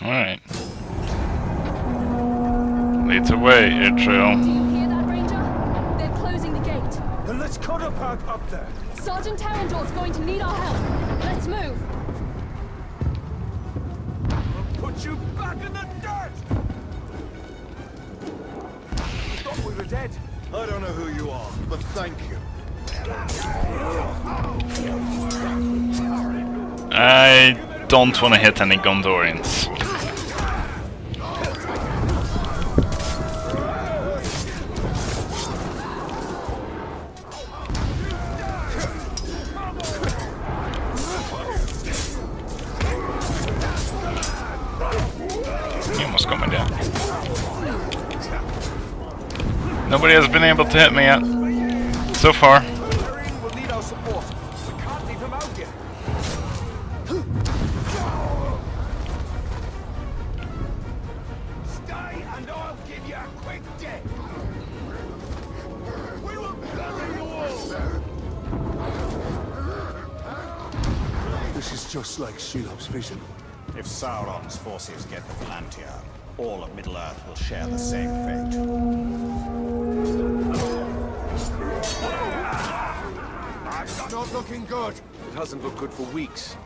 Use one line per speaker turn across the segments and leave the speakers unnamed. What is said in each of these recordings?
Alright. Leads away, air trail.
Do you hear that, Ranger? They're closing the gate.
Then let's cut a path up there.
Sergeant Tarrandor's going to need our help. Let's move.
We'll put you back in the dirt! We thought we were dead.
I don't know who you are, but thank you.
I don't want to hit any Gondorians. You almost got me down. Nobody has been able to hit me yet. So far.
Marine will need our support. We can't leave him out yet. Stay and I'll give you a quick death. We will bury you all. This is just like Shelob's vision.
If Sauron's forces get the Palantir, all of Middle-earth will share the same fate.
Not looking good.
It hasn't looked good for weeks.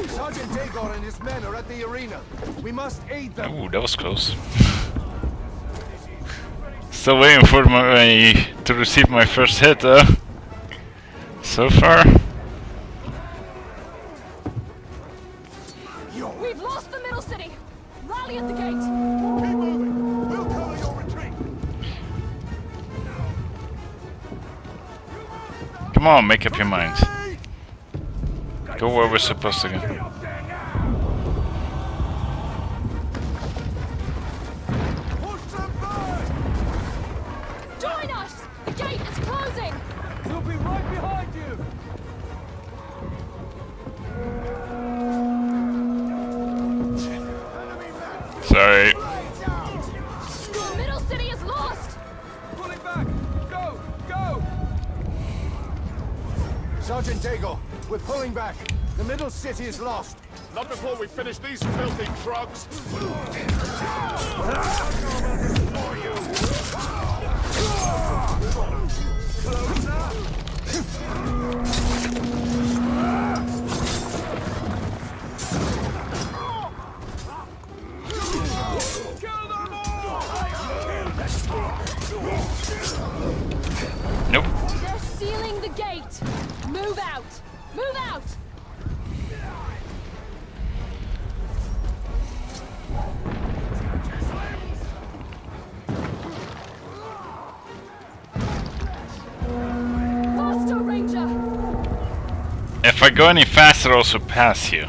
Sergeant Dagon and his men are at the arena. We must aid them.
Ooh, that was close. Still waiting for to receive my first hit, so far.
We've lost the middle city. Rally at the gate.
Keep moving. We'll cover your retreat.
Come on, make up your mind. Go where we're supposed to go.
Join us. The gate is closing.
We'll be right behind you.
Sorry.
The middle city is lost.
Pull it back. Go, go.
Sergeant Dago, we're pulling back. The middle city is lost.
Not before we finish these filthy trucks!
Nope.
They're sealing the gate. Move out. Move out. Faster, Ranger.
If I go any faster, I'll also pass you.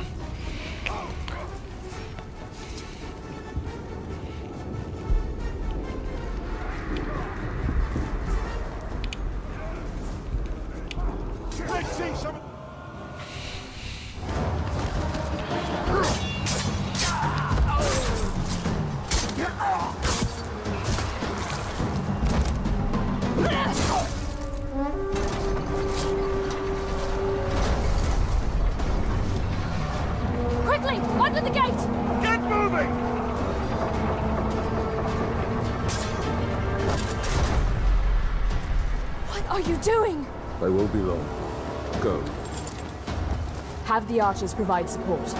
Let's see some.
Quickly, under the gate.
Get moving!
What are you doing?
I won't be long. Go.
Have the archers provide support.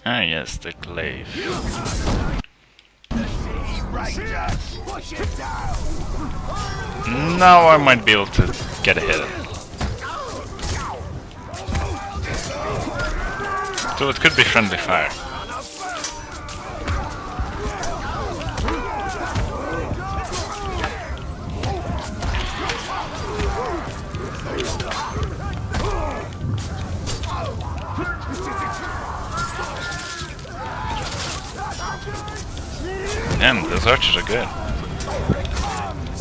Ah yes, the glaive.
Push it down!
Now I might be able to get a hit. So it could be friendly fire. Damn, those archers are good.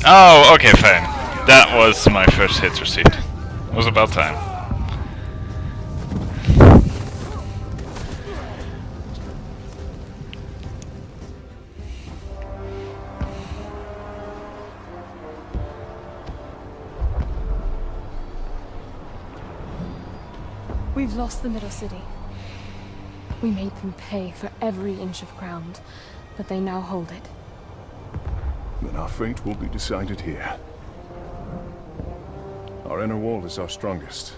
Oh, okay, fine. That was my first hit received. It was about time.
We've lost the Middle City. We made them pay for every inch of ground, but they now hold it.
Then our fate will be decided here. Our inner wall is our strongest.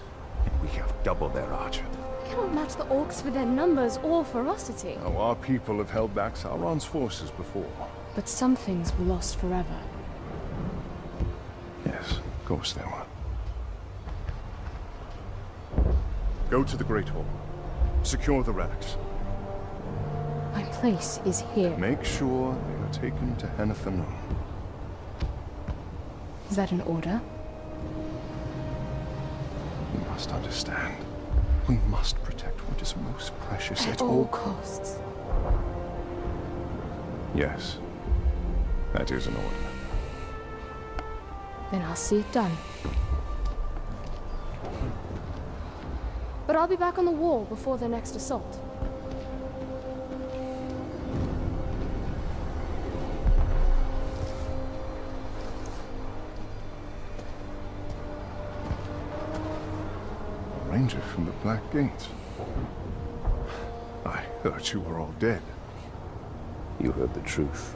We have double their archer.
We cannot match the orcs for their numbers or ferocity.
Now, our people have held back Sauron's forces before.
But some things were lost forever.
Yes, of course there were. Go to the Great Hall. Secure the relics.
My place is here.
Make sure they are taken to Henathanum.
Is that an order?
You must understand. We must protect what is most precious
At all costs.
Yes. That is an order.
Then I'll see it done. But I'll be back on the wall before their next assault.
A ranger from the Black Gate. I heard you were all dead.
You heard the truth.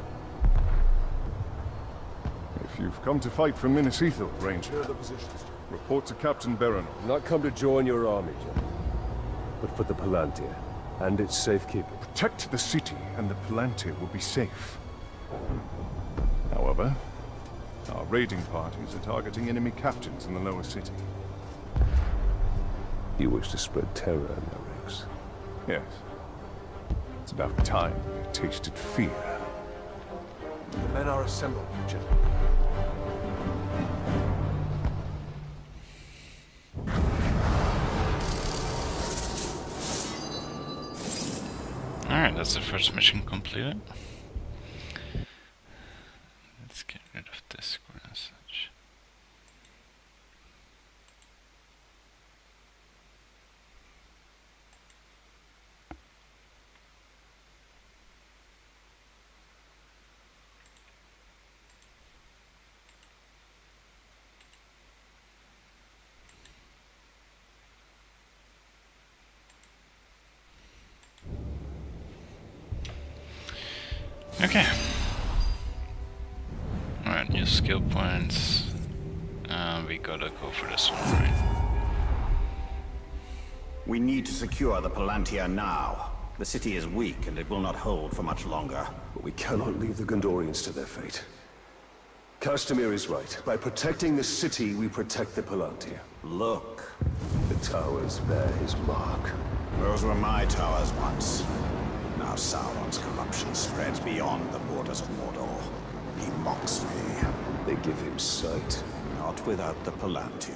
If you've come to fight for Minas Ithil, Ranger, report to Captain Baron.
I've not come to join your army, John, but for the Palantir and its safekeeping.
Protect the city, and the Palantir will be safe. However, our raiding parties are targeting enemy captains in the lower city.
You wish to spread terror in their ranks.
Yes. It's about time they tasted fear.
The men are assembled, Richard.
Alright, that's the first mission completed. Let's get rid of Discord and such. Okay. Alright, new skill points. We gotta go for this one, right?
We need to secure the Palantir now. The city is weak and it will not hold for much longer.
But we cannot leave the Gondorians to their fate. Castamir is right. By protecting the city, we protect the Palantir.
Look,
The towers bear his mark.
those were my towers once. Now Sauron's corruption spreads beyond the borders of Mordor. He mocks me.
They give him sight.
Not without the Palantir.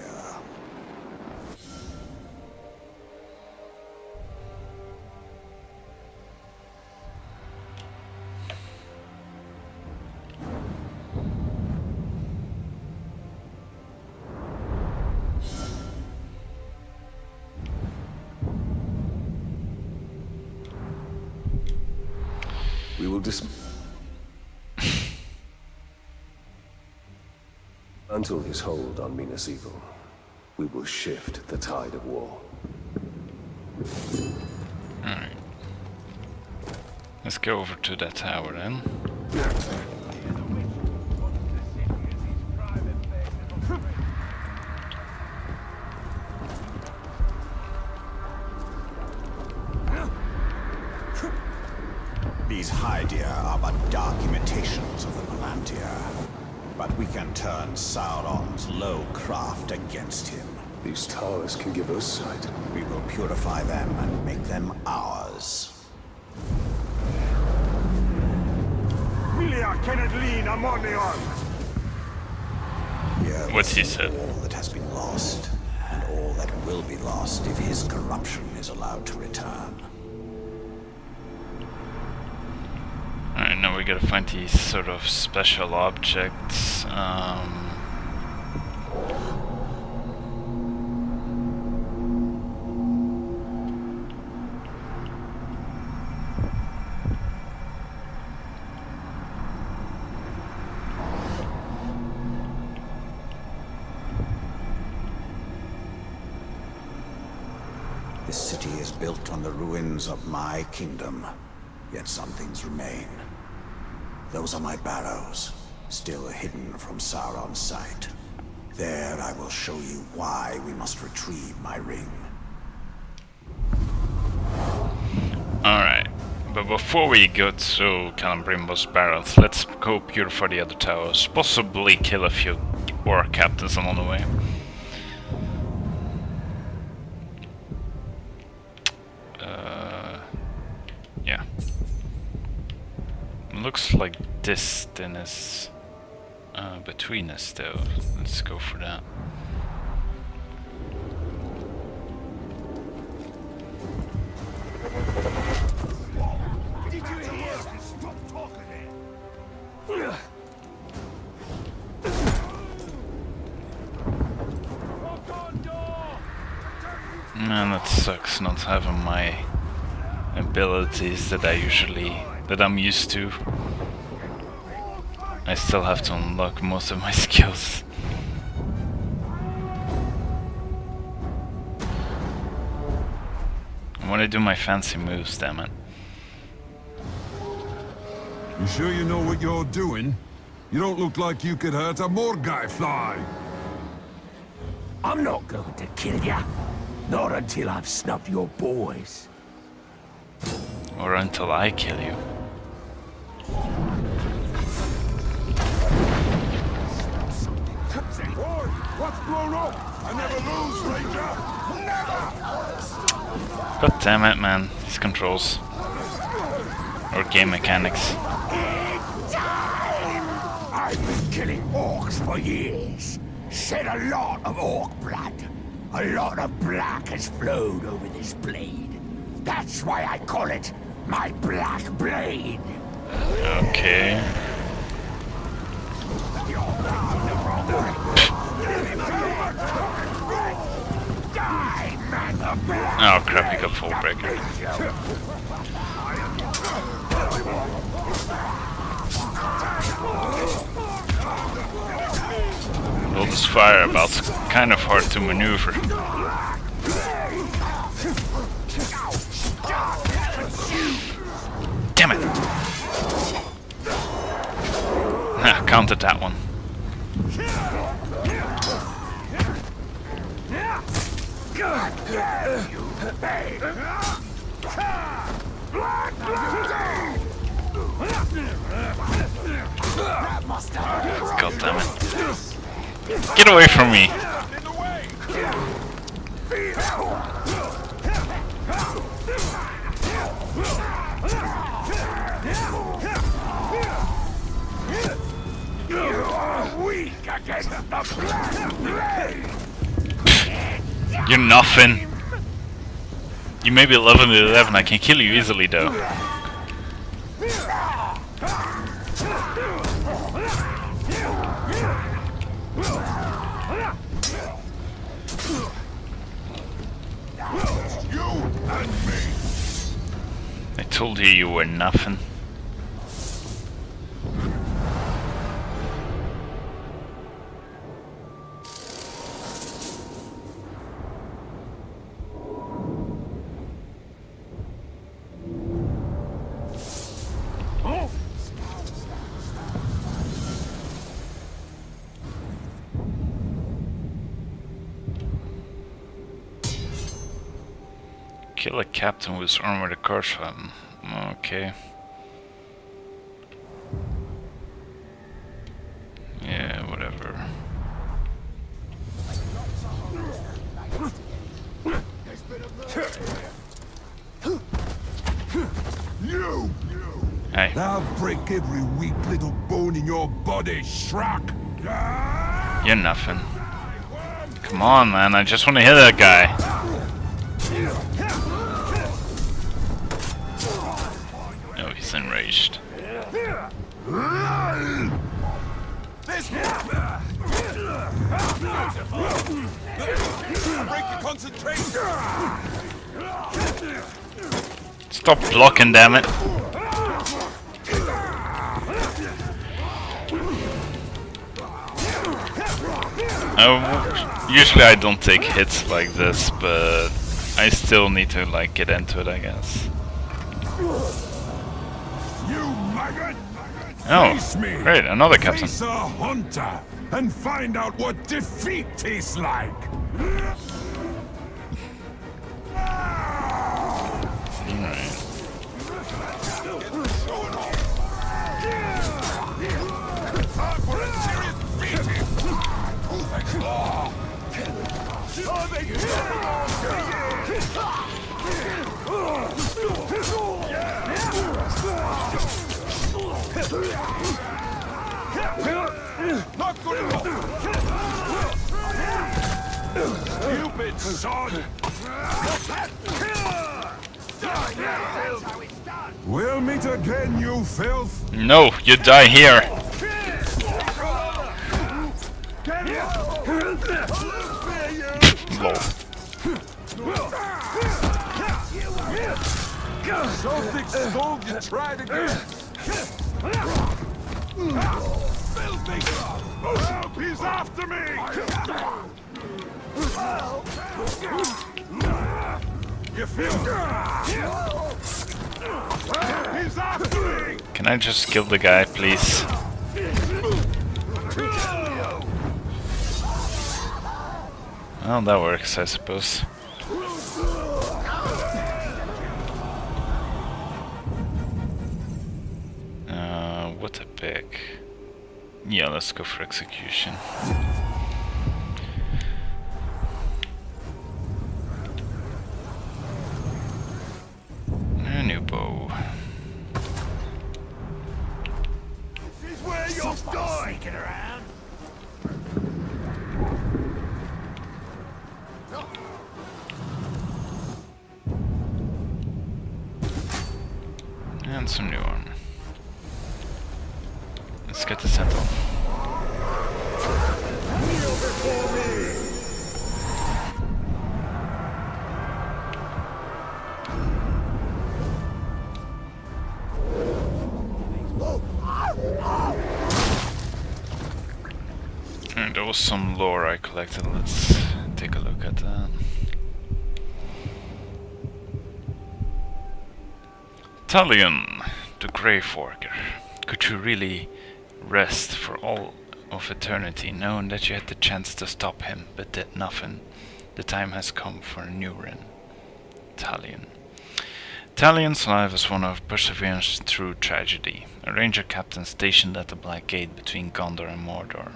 We will Until his hold on Minas Ithil, we will shift the tide of war.
Alright. Let's go over to that tower then.
These Hydir are but dark imitations of the Palantir. But we can turn Sauron's low craft against him.
These towers can give us sight.
We will purify them and make them ours.
Milia Kenneth Lean Amonion!
Here
What's he
is
said?
all that has been lost, and all that will be lost if his corruption is allowed to return.
Alright, now we we gotta find these sort of special objects.
This city is built on the ruins of my kingdom, yet some things remain. Those are my barrows, still hidden from Sauron's sight. There I will show you why we must retrieve my ring.
Alright, but before we go to Celebrimbor's barrels, let's go purify the other towers. Possibly kill a few orc captains along the way. Yeah. Looks like this then is between us though. Let's go for that.
Did you hear? Stop talking there.
Man, that sucks not having my abilities that I'm used to. I still have to unlock most of my skills. I want to do my fancy moves, damn it.
You sure you know what you're doing? You don't look like you could hurt a Morgai fly.
I'm not going to kill ya. Not until I've snuffed your boys.
Or until I kill you.
Boy, what's blown up? I never lose, Ranger. Never.
God damn it, man. These controls. Or game mechanics.
I've been killing orcs for years. Shed a lot of orc blood. A lot of black has flowed over this blade. That's why I call it my Black Blade.
Okay. Oh crap, he got full breaker. All this fireabouts kind of hard to maneuver. Damn it! Ah, counted that one. God damn it. Get away from me! You're nothing. You may be level 11, I can kill you easily though. I told you you were nothing. Kill a captain with armored cars weapon. Okay. Yeah, whatever.
You!
Hey.
I'll break every weak little bone in your body, Shrek!
You're nothing. Come on, man, I just want to hit that guy. Oh, he's enraged.
This break the concentration.
Stop blocking, damn it. Usually I don't take hits like this, but I still need to like get into it, I guess.
You maggot!
Oh,
Face me!
great, another captain.
Face a hunter and find out what defeat tastes like!
Alright.
Time for a serious beating. Not good enough. Stupid sod.
We'll meet again, you filth!
No, you die here. Lol.
So thick skulled you tried again. Filthy! Help, he's after me! You feel? He's after me!
Can I just kill the guy, please? Well, that works, I suppose. What a pick. Yeah, let's go for execution. A new bow.
This is where you'll die! Around.
And some new armor. Let's get the sentinel. And there was some lore I collected. Let's take a look at that. Talion, the Grey Forger. Could you really rest for all of eternity, knowing that you had the chance to stop him, but did nothing? The time has come for a new Rin. Talion. Talion's life is one of perseverance through tragedy. A ranger captain stationed at the Black Gate between Gondor and Mordor.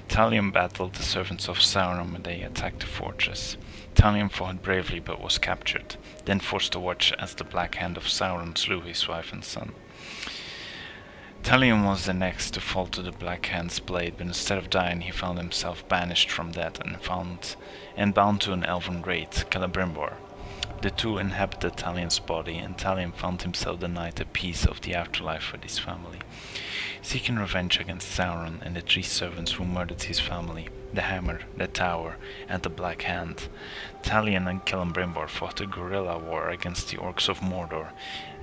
Talion battled the servants of Sauron when they attacked the fortress. Talion fought bravely but was captured, then forced to watch as the Black Hand of Sauron slew his wife and son. Talion was the next to fall to the Black Hand's blade, but instead of dying he found himself banished from that and bound to an elven raid, Celebrimbor. The two inhabited Talion's body, and Talion found himself denied a piece of the afterlife with his family. Seeking revenge against Sauron and the three servants who murdered his family, the Hammer, the Tower, and the Black Hand, Talion and Celebrimbor fought a guerrilla war against the orcs of Mordor,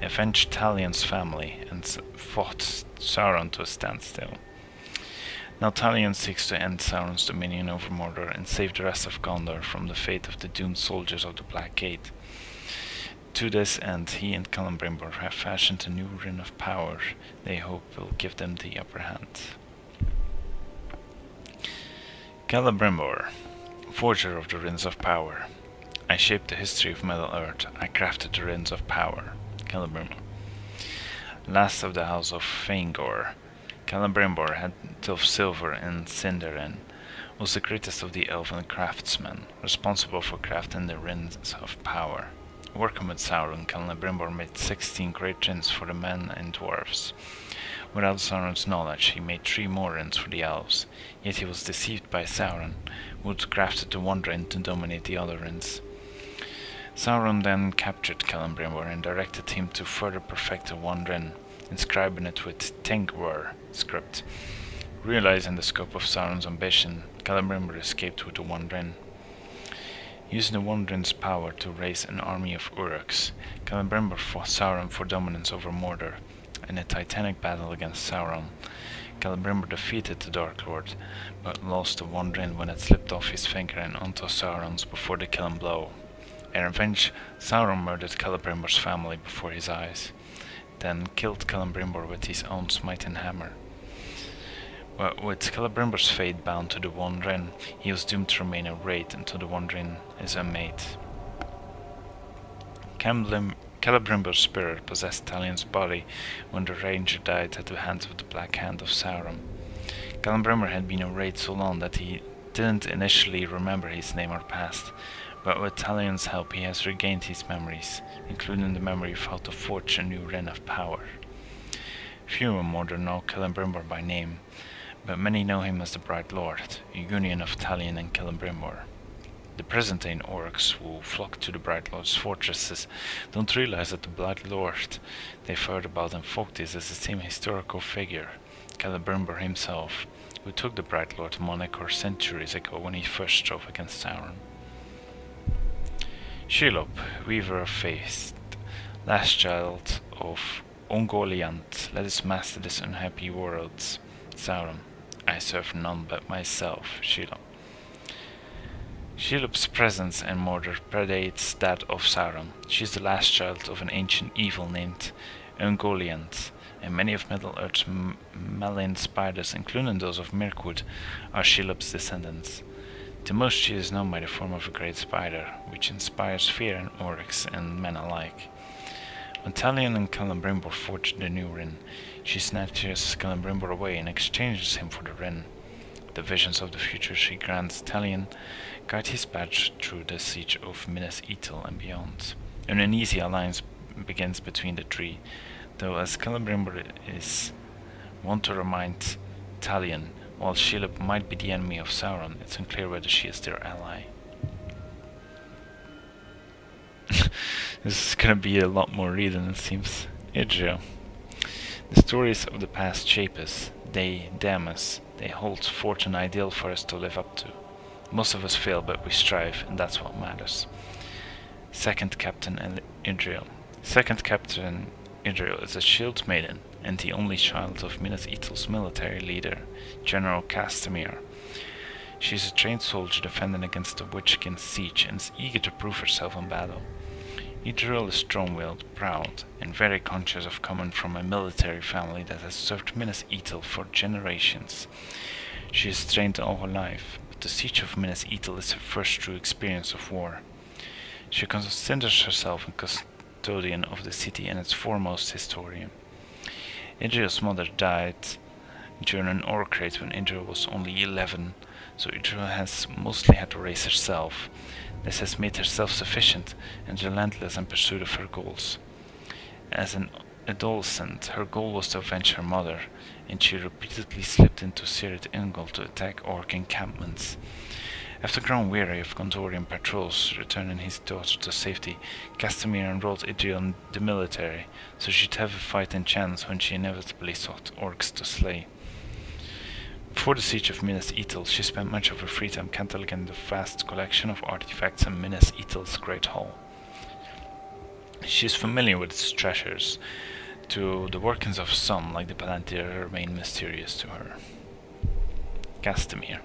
avenged Talion's family, and fought Sauron to a standstill. Now Talion seeks to end Sauron's dominion over Mordor and save the rest of Gondor from the fate of the doomed soldiers of the Black Gate. To this end, he and Celebrimbor have fashioned a new Rin of power they hope will give them the upper hand. Celebrimbor, forger of the Rins of Power. I shaped the history of Middle-earth. I crafted the Rins of Power. Celebrimbor. Last of the House of Fangor, Celebrimbor, head of silver in Sindarin, was the greatest of the elven craftsmen, responsible for crafting the Rins of Power. Working with Sauron, Celebrimbor made 16 great rins for the men and dwarves. Without Sauron's knowledge, he made 3 more rins for the elves, yet he was deceived by Sauron, who had crafted the one rin to dominate the other rins. Sauron then captured Celebrimbor and directed him to further perfect the one rin. inscribing it with Tengwar script. Realizing the scope of Sauron's ambition, Celebrimbor escaped with the One Ring. Using the One Ring's power to raise an army of Uruks, Celebrimbor fought Sauron for dominance over Mordor. In a titanic battle against Sauron, Celebrimbor defeated the Dark Lord, but lost the One Ring when it slipped off his finger and onto Sauron's before the killing blow. In revenge, Sauron murdered Celebrimbor's family before his eyes, then killed Celebrimbor with his own smite and hammer. But with Celebrimbor's fate bound to the One Ring, he was doomed to remain a wraith until the One Ring is unmade. Celebrimbor's spirit possessed Talion's body when the Ranger died at the hands of the Black Hand of Sauron. Celebrimbor had been a wraith so long that he didn't initially remember his name or past, but with Talion's help he has regained his memories, including the memory of how to forge a new Ring of Power. Few in Mordor know Celebrimbor by name, but many know him as the Bright Lord, a union of Talion and Celebrimbor. The present-day orcs who flock to the Bright Lord's fortresses don't realize that the Bright Lord they've heard about in folktales is the same historical figure, Celebrimbor himself, who took the Bright Lord to Monichor centuries ago when he first strove against Sauron. Shelob, Weaver of Faith, last child of Ungoliant, let us master this unhappy world. Sauron, I serve none but myself, Shelob. Shelob's presence in Mordor predates that of Sauron. She is the last child of an ancient evil named Ungoliant, and many of Middle-earth's malign spiders, including those of Mirkwood, are Shelob's descendants. To most she is known by the form of a great spider, which inspires fear in orcs and men alike. When Talion and Celebrimbor forge the new Ring, she snatches Celebrimbor away and exchanges him for the Ring. The visions of the future she grants Talion guide his path through the siege of Minas Ithil and beyond. An uneasy alliance begins between the three, though as Celebrimbor is wont to remind Talion, while Shelob might be the enemy of Sauron, it's unclear whether she is their ally. This is gonna be a lot more reading, it seems. Idril. The stories of the past shape us, they damn us, they hold forth an ideal for us to live up to. Most of us fail, but we strive, and that's what matters. Second Captain Idril. Second Captain Idril is a shield maiden, and the only child of Minas Ithil's military leader, General Castamir. She is a trained soldier defending against the Witchkin siege and is eager to prove herself in battle. Idril is strong-willed, proud, and very conscious of coming from a military family that has served Minas Ithil for generations. She is trained all her life, but the siege of Minas Ithil is her first true experience of war. She considers herself a custodian of the city and its foremost historian. Idril's mother died during an orc raid when Idril was only 11, so Idril has mostly had to raise herself. This has made her self-sufficient and relentless in pursuit of her goals. As an adolescent, her goal was to avenge her mother, and she repeatedly slipped into Cirith Ungol to attack orc encampments. After growing weary of Gondorian patrols returning his daughter to safety, Castamir enrolled Idril in the military, so she'd have a fighting chance when she inevitably sought orcs to slay. Before the siege of Minas Ithil, she spent much of her free time cataloging the vast collection of artifacts in Minas Ithil's Great Hall. She is familiar with its treasures. To the workings of some, like the Palantir, remain mysterious to her. Castamir.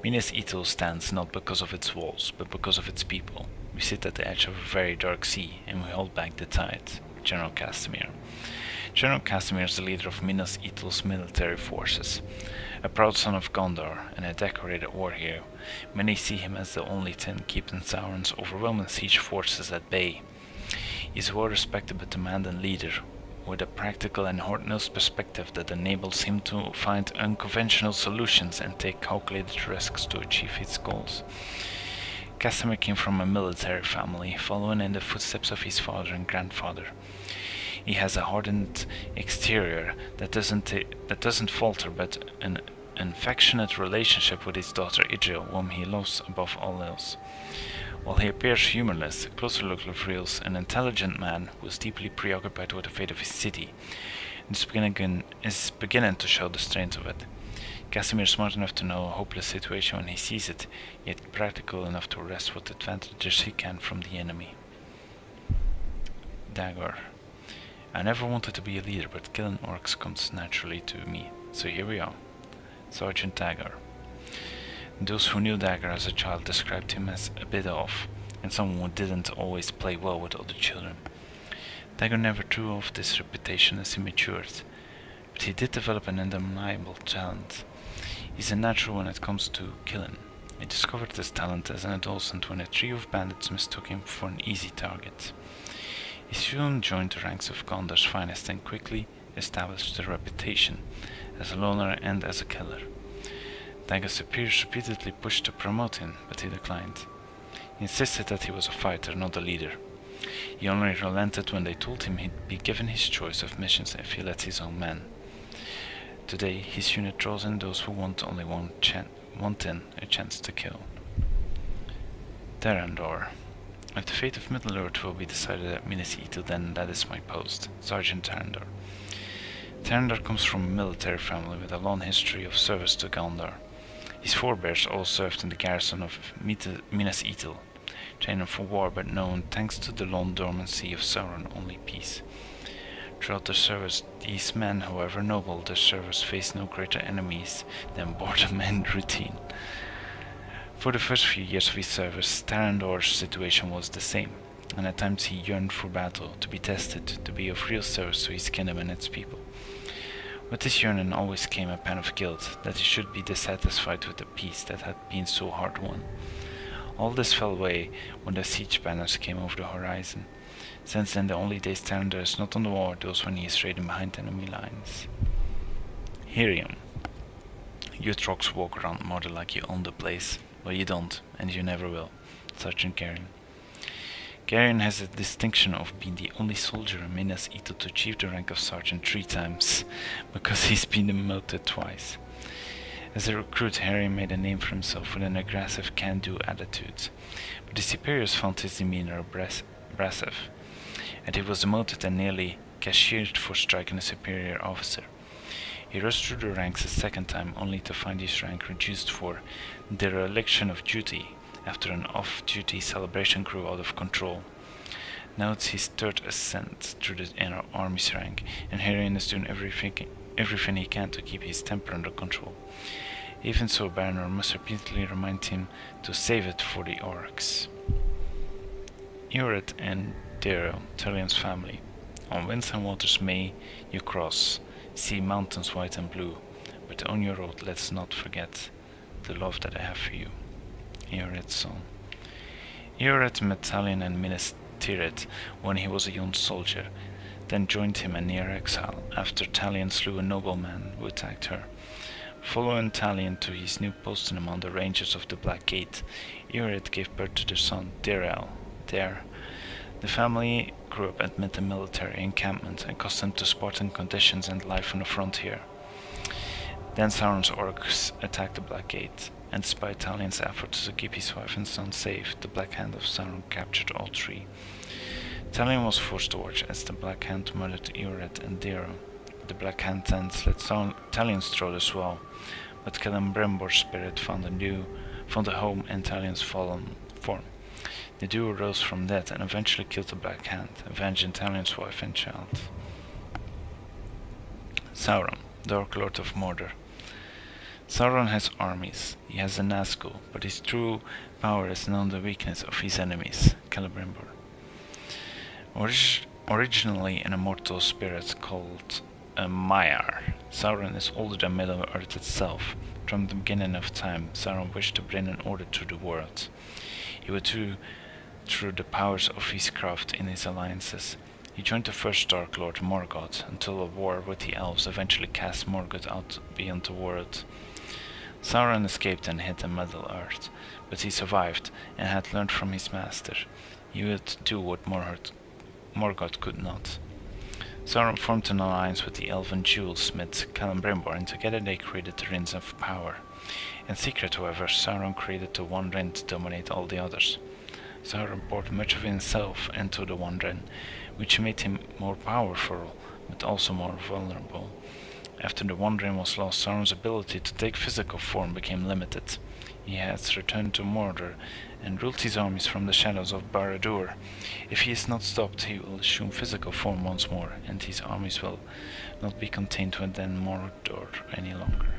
Minas Ithil stands not because of its walls, but because of its people. We sit at the edge of a very dark sea, and we hold back the tide. General Castamir. General Castamir is the leader of Minas Ithil's military forces. A proud son of Gondor and a decorated war hero, many see him as the only thing keeping Sauron's overwhelming siege forces at bay. He is a well-respected but demanding leader, with a practical and hard-nosed perspective that enables him to find unconventional solutions and take calculated risks to achieve his goals. Castamir came from a military family, following in the footsteps of his father and grandfather. He has a hardened exterior that doesn't falter, but an affectionate relationship with his daughter Idril, whom he loves above all else. While he appears humorless, a closer look reveals an intelligent man who is deeply preoccupied with the fate of his city. is beginning to show the strains of it. Casimir is smart enough to know a hopeless situation when he sees it, yet practical enough to wrest what advantages he can from the enemy. Dagor. I never wanted to be a leader, but killing orcs comes naturally to me, so here we are. Sergeant Dagor. Those who knew Dagor as a child described him as a bit off, and someone who didn't always play well with other children. Dagor never threw off this reputation as he matured, but he did develop an undeniable talent. He's a natural when it comes to killing. He discovered this talent as an adolescent when a trio of bandits mistook him for an easy target. He soon joined the ranks of Gondor's finest and quickly established a reputation as a loner and as a killer. Dagor's superiors repeatedly pushed to promote him, but he declined. He insisted that he was a fighter, not a leader. He only relented when they told him he'd be given his choice of missions if he led his own men. Today, his unit draws in those who want only a chance to kill. Terrandor. If the fate of Middle-earth will be decided at Minas Ithil, then that is my post, Sergeant Terrandor. Terrandor comes from a military family with a long history of service to Gondor. His forebears all served in the garrison of Minas Ithil, training for war but known, thanks to the long dormancy of Sauron, only peace. Throughout their service, these men, however noble their service, faced no greater enemies than boredom and routine. For the first few years of his service, Terrandor's situation was the same, and at times he yearned for battle, to be tested, to be of real service to his kingdom and its people. With this yearning always came a pang of guilt, that he should be dissatisfied with the peace that had been so hard won. All this fell away when the siege banners came over the horizon. Since then, the only days Terrandor is not on the war, those when he is raiding behind enemy lines. Hirium. You Trogs walk around more like you own the place. Well, you don't, and you never will. Sergeant Garion. Garion has the distinction of being the only soldier in Minas Ithil to achieve the rank of sergeant 3 times, because he's been demoted twice. As a recruit, Harry made a name for himself with an aggressive can-do attitude, but his superiors found his demeanor abrasive, and he was demoted and nearly cashiered for striking a superior officer. He rushed through the ranks a second time, only to find his rank reduced for dereliction of duty, after an off-duty celebration grew out of control. Now it's his third ascent through the army's rank, and Hirion is doing everything he can to keep his temper under control. Even so, Baranor must repeatedly remind him to save it for the orcs. Eored and Darrow, Talian's family. On winds and waters may you cross, see mountains white and blue, but on your road let's not forget the love that I have for you. Eored's son. Eored met Talion and Minas Tirith when he was a young soldier, then joined him in near exile after Talion slew a nobleman who attacked her. Following Talion to his new posting among the ranges of the Black Gate, Eored gave birth to their son Darrell. There, the family grew up amid the military encampment, accustomed to Spartan conditions and life on the frontier. Then Sauron's orcs attacked the Black Gate, and despite Talion's efforts to keep his wife and son safe, the Black Hand of Sauron captured all 3. Talion was forced to watch as the Black Hand murdered Eored and Darrow. The Black Hand then slit Talion's throat as well, but Celebrimbor's spirit found a home in Talion's fallen form. The duo rose from that and eventually killed the Black Hand, avenging Talion's wife and child. Sauron, Dark Lord of Mordor. Sauron has armies, he has a Nazgul, but his true power is known the weakness of his enemies, Celebrimbor. Originally an immortal spirit called a Maiar, Sauron is older than Middle-earth itself. From the beginning of time, Sauron wished to bring an order to the world. He would do through the powers of his craft in his alliances. He joined the first Dark Lord Morgoth until a war with the elves eventually cast Morgoth out beyond the world. Sauron escaped and hid in Middle-earth, but he survived and had learned from his master. He would do what Morgoth could not. Sauron formed an alliance with the elven jewelsmith Celebrimbor, and together they created the Rings of Power. In secret, however, Sauron created the One Ring to dominate all the others. Sauron poured much of himself into the One Ring, which made him more powerful, but also more vulnerable. After the Wandering was lost, Sauron's ability to take physical form became limited. He has returned to Mordor and ruled his armies from the shadows of Barad-dûr. If he is not stopped, he will assume physical form once more, and his armies will not be contained within Mordor any longer.